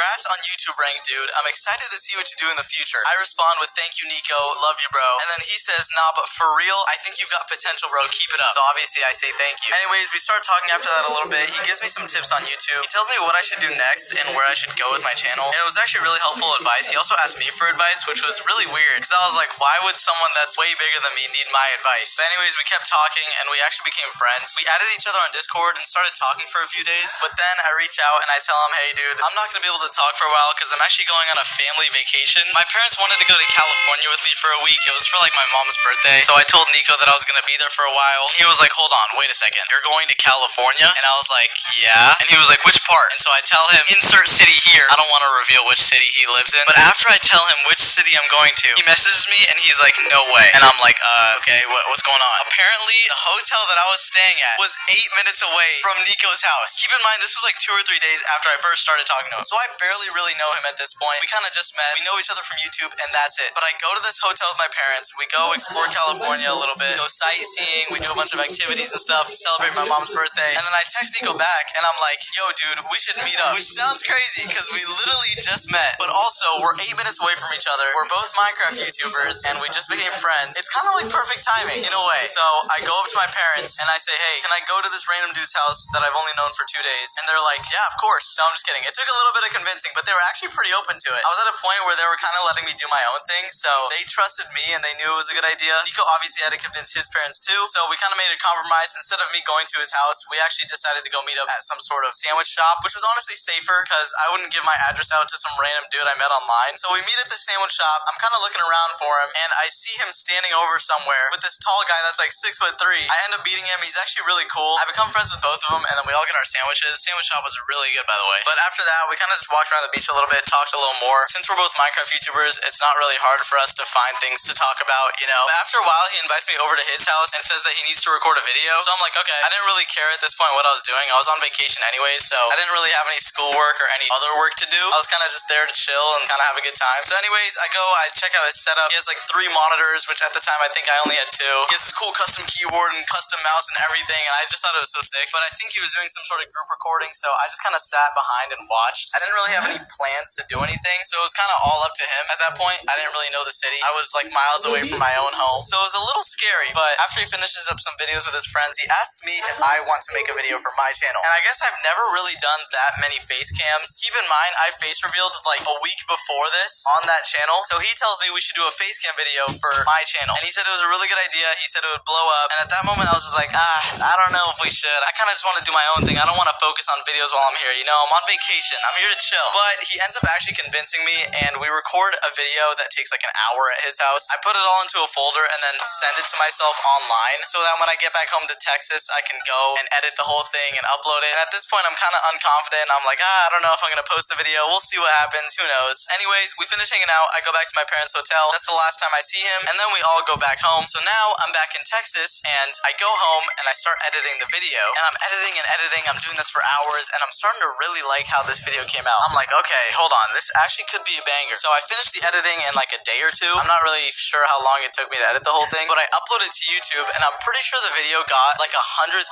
congrats on YouTube rank, dude. I'm excited to see what you do in the future. I respond with, thank you, Nico. Love you, bro. And then he says, nah, but for real, I think you've got potential, bro. Keep it up. So obviously I say thank you. Anyways, we start talking after that a little bit. He gives me some tips on YouTube. He tells me what I should do next and where I should go with my channel. And it was actually really helpful advice. He also asked me for advice, which was really weird because I was like, why would someone that's way bigger than me need my advice? But anyways, we kept talking and we actually became friends. We added each other on Discord and started talking for a few days. But then I reach out and I tell him, hey, dude, I'm not going to be able to talk for a while because I'm actually going on a family vacation. My parents wanted to go to California with me for a week. It was for like my mom's birthday. So I told Nico that I was going to be there for a while. And he was like, hold on, wait a second. You're going to California? And I was like, yeah. And he was like, which part? And so I tell him, insert city here. I don't want to reveal which city he lives in. But after I tell him which city I'm going to, he messages me and he's like, no way. And I'm like, okay, what's going on? Apparently, the hotel that I was staying at was 8 minutes away from Nico's house. Keep in mind, this was like 2 or 3 days after I first started talking to him. So I barely really know him at this point. We kind of just met. We know each other from YouTube and that's it. But I go to this hotel with my parents. We go explore California a little bit, go sightseeing. We do a bunch of activities and stuff, celebrate my mom's birthday. And then I text Nico back and I'm like, yo, dude, we should meet up. Which sounds crazy because we literally just met. But also, we're 8 minutes away from each other. We're both Minecraft YouTubers and we just became friends. It's kind of like perfect timing in a way. So I go up to my parents and I say, hey, can I go to this random dude's house that I've only known for 2 days? And they're like, yeah, of course. No, I'm just kidding. It took a little bit of convincing, but they were actually pretty open to it. I was at a point where they were kind of letting me do my own thing, so they trusted me and they knew it was a good idea. Nico obviously had to convince his parents too, so we kind of made a compromise. Instead of me going to his house, we actually decided to go meet up at some sort of sandwich shop, which was honestly safer because I wouldn't give my address out to some random dude I met online. So we meet at the sandwich shop. I'm kind of looking around for him and I see him standing over somewhere with this tall guy that's like 6'3". I end up beating him. He's actually really cool. I become friends with both of them and then we all get our sandwiches. The sandwich shop was really good, by the way. But after that, we kind of just walked around the beach a little bit, talked a little more. Since we're both Minecraft YouTubers, it's not really hard for us to find things to talk about, you know. But after a while, he invites me over to his house and says that he needs to record a video. So I'm like, okay. I didn't really care at this point what I was doing. I was on vacation anyways, so I didn't really have any schoolwork or any other work to do. I was kind of just there to chill and kind of have a good time. So anyways, I go, I check out his setup. He has like 3 monitors, which at the time I think I only had 2. He has this cool custom keyboard and custom mouse and everything, and I just thought it was so sick. But I think he was doing some sort of group recording, so I just kind of sat behind and watched. I didn't really have any plans to do anything, so it was kind of all up to him at that point. I didn't really know the city. I was like miles away from my own home, so it was a little scary. But after he finishes up some videos with his friends, he asks me if I want to make a video for my channel. And I guess I've never really done that many face cams. Keep in mind, I face revealed like a week before this on that channel, so he tells me we should do a face cam video for my channel. And he said it was a really good idea. He said it would blow up. And at that moment, I was just like, I don't know if we should. I kind of just want to do my own thing. I don't want to focus on videos while I'm here. You know, I'm on vacation. I'm here to chill. But he ends up actually convincing me, and we record a video that takes like an hour at his house. I put it all into a folder and then send it to myself online so that when I get back home to Texas, I can go and edit the whole thing and upload it. And at this point, I'm kind of unconfident. I'm like, I don't know if I'm going to post the video. We'll see what happens. Who knows? Anyways, we finish hanging out. I go back to my parents' hotel. That's the last time I see him. And then we all go back home. So now I'm back in Texas and I go home and I start editing the video. And I'm editing and editing. I'm doing this for hours and I'm starting to really like how this video came out. I'm like, okay, hold on. This actually could be a banger. So I finished the editing in like a day or 2. I'm not really sure how long it took me to edit the whole thing, but I uploaded to YouTube and I'm pretty sure the video got like 100,000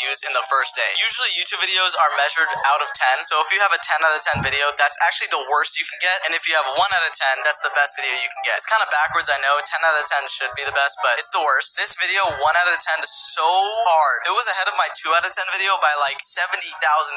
views in the first day. Usually YouTube videos are measured out of 10. So if you have a 10 out of 10 video, that's actually the worst you can get. And if you have 1 out of 10, that's the best video you can get. It's kind of backwards, I know. 10 out of 10 should be the best, but it's the worst. This video, 1 out of 10 is so hard. It was ahead of my 2 out of 10 video by like 70,000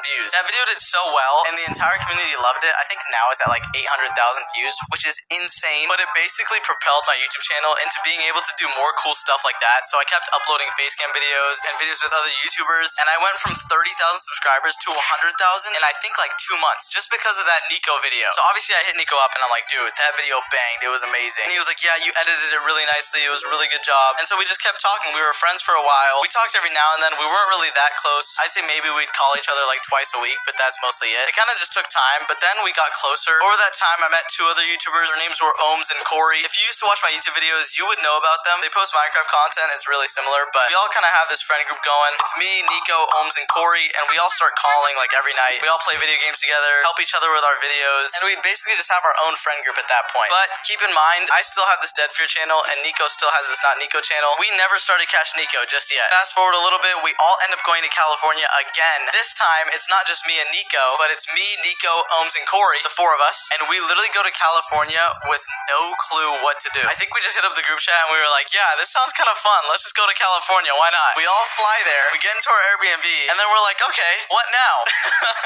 views. That video did so well and the entire community loved it. I think now it's at like 800,000 views, which is insane, but it basically propelled my YouTube channel into being able to do more cool stuff like that. So I kept uploading facecam videos and videos with other YouTubers, and I went from 30,000 subscribers to 100,000 in I think like 2 months just because of that Nico video. So obviously I hit Nico up and I'm like, dude, that video banged. It was amazing. And he was like, yeah, you edited it really nicely. It was a really good job. And so we just kept talking. We were friends for a while. We talked every now and then. We weren't really that close. I'd say maybe we'd call each other like twice a week, but that's mostly it. It kind of just took time, but then we got closer. Over that time, I met 2 other YouTubers. Their names were Ohms and Corey. If you used to watch my YouTube videos, you would know about them. They post Minecraft content. It's really similar, but we all kind of have this friend group going. It's me, Nico, Ohms, and Corey, and we all start calling like every night. We all play video games together, help each other with our videos, and we'd basically just have our own friend group at that point. But keep in mind, I still have this Dead Fear channel, and Nico still has this Not Nico channel. We never started Cash Nico just yet. Fast forward a little bit, we all end up going to California again. This time, it's not just me and Nico, but it's me, Nico, Ohms, and Corey, the four of us, and we literally go to California with no clue what to do. I think we just hit up the group chat and we were like, yeah, this sounds kind of fun. Let's just go to California. Why not? We all fly there. We get into our Airbnb and then we're like, okay, what now?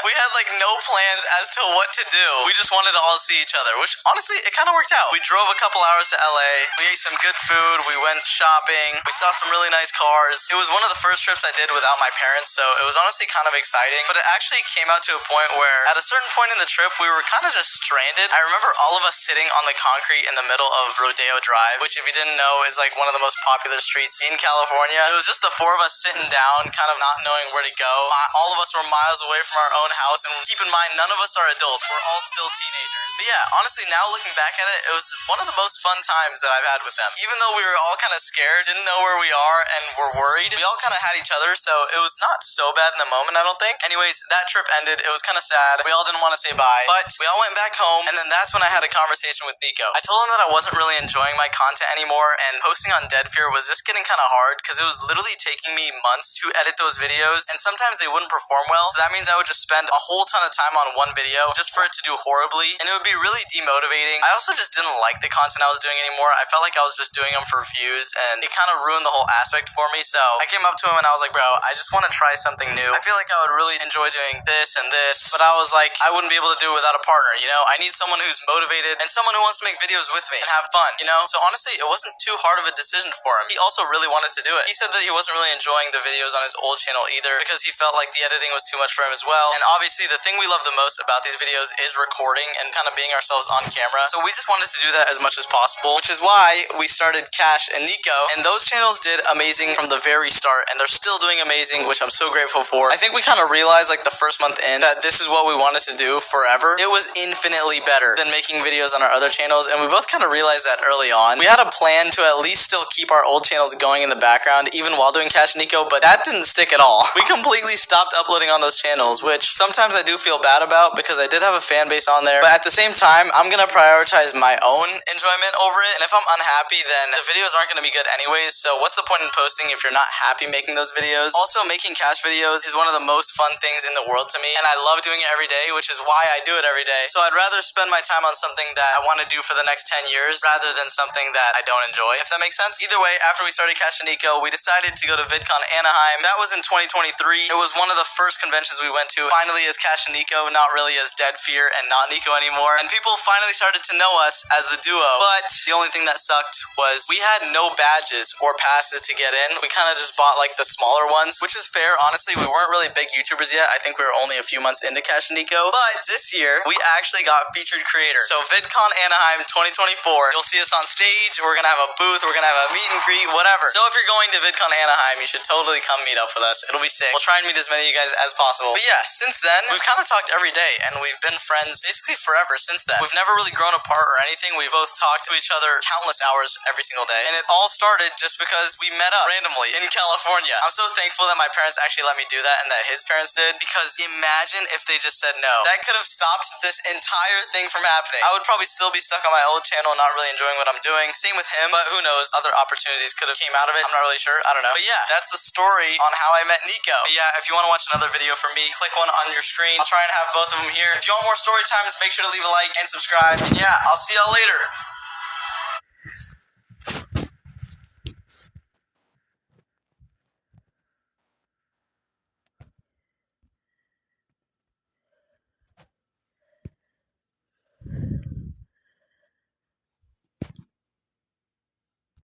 We had like no plans as to what to do. We just wanted to all see each other, which honestly, it kind of worked out. We drove a couple hours to LA. We ate some good food. We went shopping. We saw some really nice cars. It was one of the first trips I did without my parents, so it was honestly kind of exciting. But it actually came out to a point where at a certain point in the trip, we were kind of just stranded. I remember all of us sitting on the concrete in the middle of Rodeo Drive, which if you didn't know is like one of the most popular streets in California. It was just the four of us sitting down, kind of not knowing where to go. All of us were miles away from our own house, and keep in mind, none of us are adults. We're all still teenagers. But yeah, honestly, now looking back at it, it was one of the most fun times that I've had with them. Even though we were all kind of scared, didn't know where we are, and were worried, we all kind of had each other, so it was not so bad in the moment, I don't think. Anyways, that trip ended. It was kind of sad. We all didn't want to say bye, but we all went back home, and then that's when I had a conversation with Nico. I told him that I wasn't really enjoying my content anymore, and posting on Dead Fear was just getting kind of hard, because it was literally taking me months to edit those videos, and sometimes they wouldn't perform well, so that means I would just spend a whole ton of time on one video just for it to do horribly, and it would be really demotivating. I also just didn't like the content I was doing anymore. I felt like I was just doing them for views, and it kind of ruined the whole aspect for me, so I came up to him and I was like, bro, I just want to try something new. I feel like I would really enjoy doing this and this, but I was like, I wouldn't be able to do it without a partner, you know? I need someone who's motivated and someone who wants to make videos with me and have fun, you know? So honestly, it wasn't too hard of a decision for him. He also really wanted to do it. He said that he wasn't really enjoying the videos on his old channel either because he felt like the editing was too much for him as well. And obviously, the thing we love the most about these videos is recording and kind of being ourselves on camera. So we just wanted to do that as much as possible, which is why we started Cash and Nico. And those channels did amazing from the very start, and they're still doing amazing, which I'm so grateful for. I think we kind of realized like the first month in that this is what we wanted to do forever. It was infinitely better than making videos on our other channels, and we both kind of realized that early on. We had a plan to at least still keep our old channels going in the background, even while doing Cash and Nico, but that didn't stick at all. We completely stopped uploading on those channels, which sometimes I do feel bad about because I did have a fan base on there, but at the same time, I'm gonna prioritize my own enjoyment over it, and if I'm unhappy, then the videos aren't gonna be good anyways, so what's the point in posting if you're not happy making those videos? Also, making Cash videos is one of the most fun things in the world to me, and I love doing it every day, which is why I do it every day. So I'd rather spend my time on something that I want to do for the next 10 years rather than something that I don't enjoy, if that makes sense. Either way, after we started Cash and Nico, we decided to go to VidCon Anaheim. That was in 2023. It was one of the first conventions we went to, finally as Cash and Nico, not really as Dead Fear and not Nico anymore, and people finally started to know us as the duo. But the only thing that sucked was we had no badges or passes to get in. We kind of just bought like the smaller ones, which is fair. Honestly, we weren't really big YouTubers yet. I think we were only a few months into Cash and Nico, but this year we actually got featured creator. So VidCon Anaheim 2024, you'll see us on stage. We're gonna have a booth. We're gonna have a meet and greet, whatever. So if you're going to VidCon Anaheim, you should totally come meet up with us. It'll be sick. We'll try and meet as many of you guys as possible. But yeah, since then, we've kind of talked every day, and we've been friends basically forever since then. We've never really grown apart or anything. We both talked to each other countless hours every single day, and it all started just because we met up randomly in California. I'm so thankful that my parents actually let me do that and that his parents did, because imagine if they just said no. That could have stopped this entire thing from happening. I would probably still be stuck on my old channel, not really enjoying what I'm doing. Same with him, but who knows, other opportunities could have came out of it. I'm not really sure. I don't know. But yeah, that's the story on how I met Nico. But yeah, if you want to watch another video from me, click one on your screen. I'll try and have both of them here. If you want more story times, make sure to leave a like and subscribe. And yeah, I'll see y'all later.